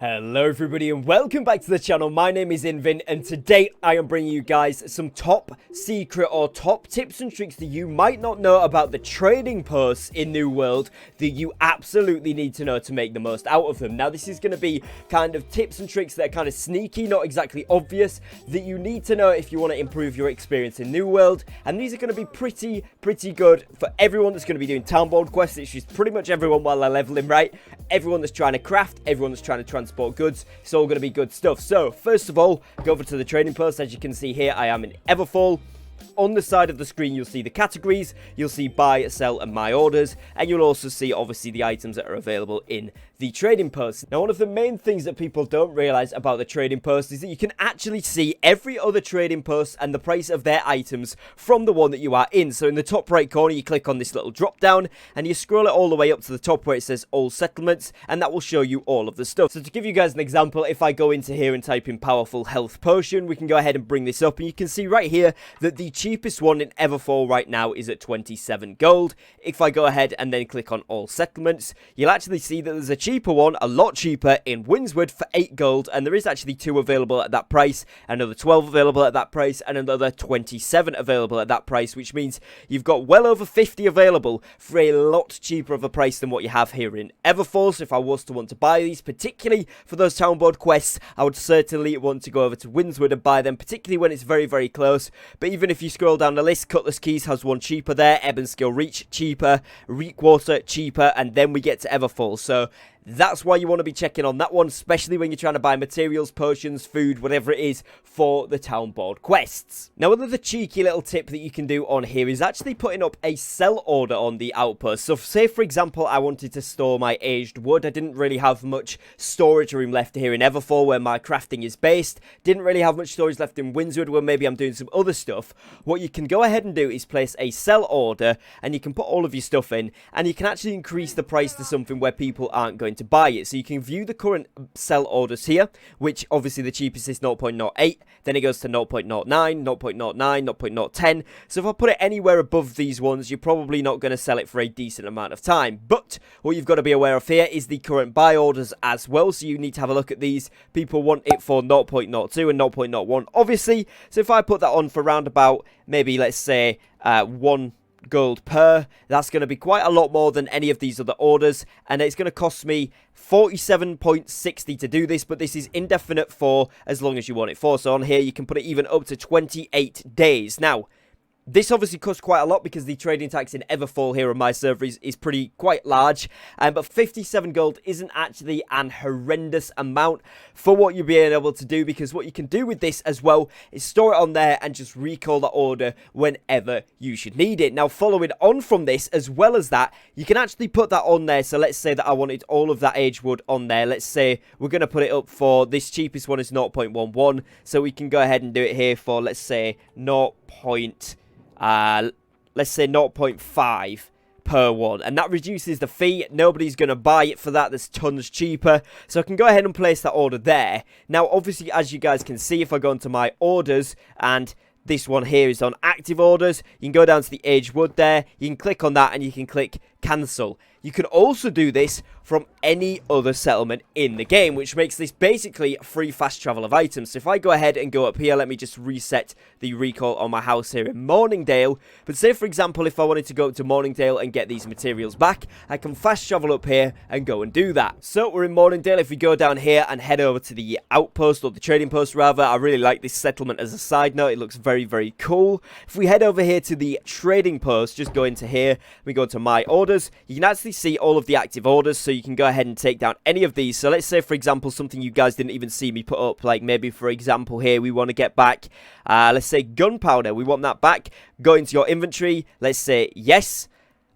Hello everybody and welcome back to the channel. My name is Invin and today I am bringing you guys some top secret or top tips and tricks that you might not know about the trading posts in New World that you absolutely need to know to make the most out of them. Now this is going to be kind of tips and tricks that are kind of sneaky, not exactly obvious, that you need to know if you want to improve your experience in New World, and these are going to be pretty good for everyone that's going to be doing town board quests, which is pretty much everyone while they're leveling, right? Everyone that's trying to craft, everyone that's trying to transport goods, it's all going to be good stuff. So first of all, go over to the trading post. As you can see here, I am in Everfall. On the side of the screen, you'll see the categories, you'll see buy, sell, and my orders, and you'll also see, obviously, the items that are available in the trading post. Now, one of the main things that people don't realize about the trading post is that you can actually see every other trading post and the price of their items from the one that you are in. So in the top right corner, you click on this little drop down, and you scroll it all the way up to the top where it says all settlements, and that will show you all of the stuff. So to give you guys an example, if I go into here and type in powerful health potion, we can go ahead and bring this up, and you can see right here that the cheapest one in Everfall right now is at 27 gold. If I go ahead and then click on all settlements, you'll actually see that there's a cheaper one, a lot cheaper, in Winswood for 8 gold, and there is actually 2 available at that price, another 12 available at that price, and another 27 available at that price, which means you've got well over 50 available for a lot cheaper of a price than what you have here in Everfall. So if I was to want to buy these, particularly for those town board quests, I would certainly want to go over to Winswood and buy them, particularly when it's very close. But even if you scroll down the list, Cutlass Keys has one cheaper there, Ebon Skill Reach cheaper, Reekwater cheaper, and then we get to Everfall. So that's why you want to be checking on that one, especially when you're trying to buy materials, potions, food, whatever it is for the town board quests. Now, another cheeky little tip that you can do on here is actually putting up a sell order on the outpost. So say, for example, I wanted to store my aged wood. I didn't really have much storage room left here in Everfall where my crafting is based. Didn't really have much storage left in Winswood where maybe I'm doing some other stuff. What you can go ahead and do is place a sell order, and you can put all of your stuff in, and you can actually increase the price to something where people aren't going to buy it. So you can view the current sell orders here, which obviously the cheapest is 0.08, then it goes to 0.09, 0.09, 0.010. So if I put it anywhere above these ones, you're probably not going to sell it for a decent amount of time. But what you've got to be aware of here is the current buy orders as well, so you need to have a look at these. People want it for 0.02 and 0.01 obviously. So if I put that on for round about maybe, let's say, 1 gold per, that's going to be quite a lot more than any of these other orders, and it's going to cost me 47.60 to do this, but this is indefinite for as long as you want it for. So on here you can put it even up to 28 days. Now this obviously costs quite a lot because the trading tax in Everfall here on my server is quite large, but 57 gold isn't actually an horrendous amount for what you're being able to do, because what you can do with this as well is store it on there and just recall the order whenever you should need it. Now, following on from this, as well as that, you can actually put that on there. So let's say that I wanted all of that aged wood on there. Let's say we're going to put it up for, this cheapest one is 0.11, so we can go ahead and do it here for, let's say, let's say 0.5 per one, and that reduces the fee. Nobody's going to buy it for that. There's tons cheaper, so I can go ahead and place that order there. Now obviously, as you guys can see, if I go into my orders, and this one here is on active orders, you can go down to the aged wood there, you can click on that and you can click cancel. You can also do this from any other settlement in the game, which makes this basically free fast travel of items. So if I go ahead and go up here, let me just reset the recall on my house here in Morningdale. But say, for example, if I wanted to go up to Morningdale and get these materials back, I can fast travel up here and go and do that. So we're in Morningdale. If we go down here and head over to the outpost, or the trading post rather, I really like this settlement as a side note. It looks very cool. If we head over here to the trading post, just go into here, we go to my orders, you can actually see all of the active orders, so you can go ahead and take down any of these. So let's say, for example, something you guys didn't even see me put up, like maybe, for example, here we want to get back, let's say gunpowder, we want that back. Go into your inventory, let's say yes,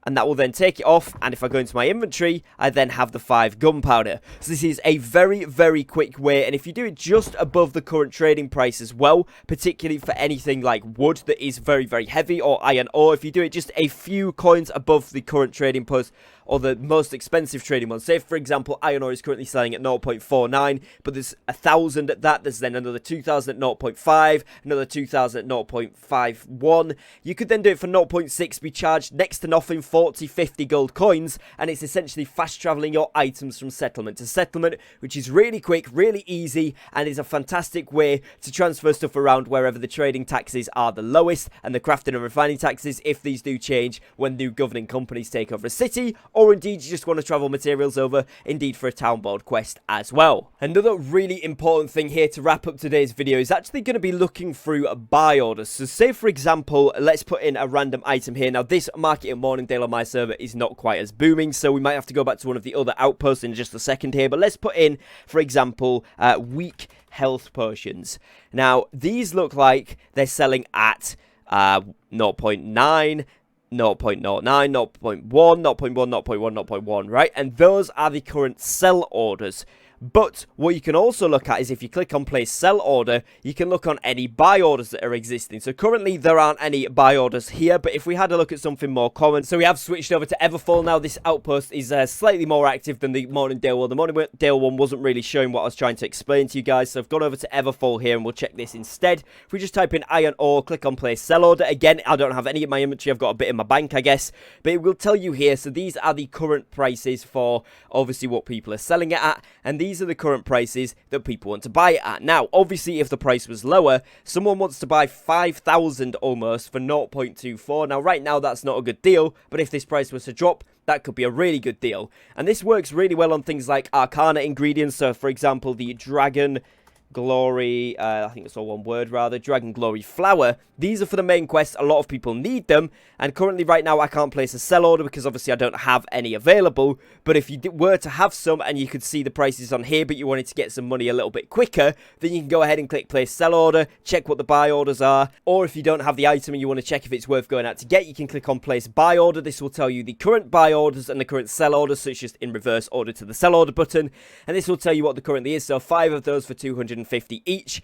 and that will then take it off, and if I go into my inventory, I then have the 5 gunpowder. So this is a very quick way, and if you do it just above the current trading price as well, particularly for anything like wood that is very heavy, or iron ore, if you do it just a few coins above the current trading post, or the most expensive trading one. Say, for example, iron ore is currently selling at 0.49, but there's 1,000 at that. There's then another 2,000 at 0.5, another 2,000 at 0.51. You could then do it for 0.6, be charged next to nothing for 40, 50 gold coins, and it's essentially fast traveling your items from settlement to settlement, which is really quick, really easy, and is a fantastic way to transfer stuff around wherever the trading taxes are the lowest, and the crafting and refining taxes, if these do change when new governing companies take over a city, or indeed you just want to travel materials over, indeed for a town board quest as well. Another really important thing here to wrap up today's video is actually going to be looking through buy orders. So say for example, let's put in a random item here. Now this market in Morningdale on my server is not quite as booming, so we might have to go back to one of the other outposts in just a second here, but let's put in, for example, weak health potions. Now these look like they're selling at 0.9, 0.09, 0.1, 0.1, 0.1, 0.1, right? And those are the current sell orders. But what you can also look at is if you click on place sell order, you can look on any buy orders that are existing. So currently there aren't any buy orders here, but if we had a look at something more common, so we have switched over to Everfall now. This outpost is slightly more active than the Morningdale one. The Morningdale one wasn't really showing what I was trying to explain to you guys, so I've gone over to Everfall here and we'll check this instead. If we just type in iron ore, click on place sell order, again I don't have any in my inventory, I've got a bit in my bank I guess, but it will tell you here. So these are the current prices for obviously what people are selling it at, and these are the current prices that people want to buy it at. Now, obviously, if the price was lower, someone wants to buy 5,000 almost for 0.24. Now, right now, that's not a good deal, but if this price was to drop, that could be a really good deal. And this works really well on things like Arcana ingredients. So, for example, the Dragon Glory, I think it's all one word rather, Dragon Glory Flower. These are for the main quest. A lot of people need them, and currently right now I can't place a sell order because obviously I don't have any available. But if you were to have some and you could see the prices on here, but you wanted to get some money a little bit quicker, then you can go ahead and click place sell order, check what the buy orders are, or if you don't have the item and you want to check if it's worth going out to get, you can click on place buy order. This will tell you the current buy orders and the current sell orders, so it's just in reverse order to the sell order button, and this will tell you what the currently is. So 5 of those for 250 each.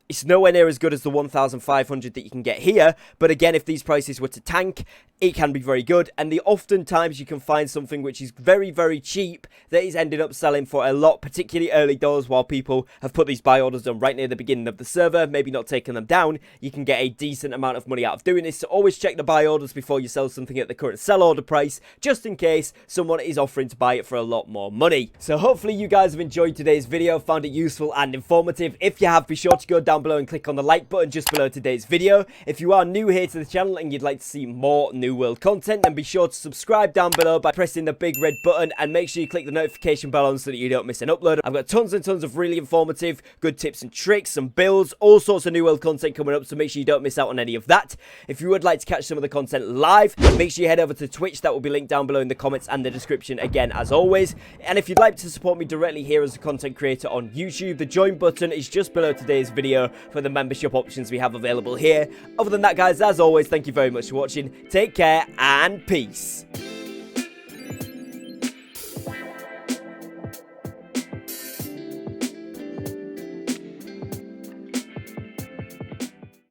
It's nowhere near as good as the 1,500 that you can get here, but again, if these prices were to tank, it can be very good. And oftentimes you can find something which is very, very cheap that is ended up selling for a lot, particularly early doors, while people have put these buy orders done right near the beginning of the server, maybe not taking them down. You can get a decent amount of money out of doing this, so always check the buy orders before you sell something at the current sell order price, just in case someone is offering to buy it for a lot more money. So hopefully you guys have enjoyed today's video, found it useful and informative. If you have, be sure to go down below and click on the like button just below today's video. If you are new here to the channel and you'd like to see more New World content, then be sure to subscribe down below by pressing the big red button, and make sure you click the notification bell on so that you don't miss an upload. I've got tons and tons of really informative, good tips and tricks, some builds, all sorts of New World content coming up, so make sure you don't miss out on any of that. If you would like to catch some of the content live, make sure you head over to Twitch. That will be linked down below in the comments and the description again, as always. And if you'd like to support me directly here as a content creator on YouTube, the join button is just below today's video for the membership options we have available here. Other than that, guys, as always, thank you very much for watching. Take care and peace.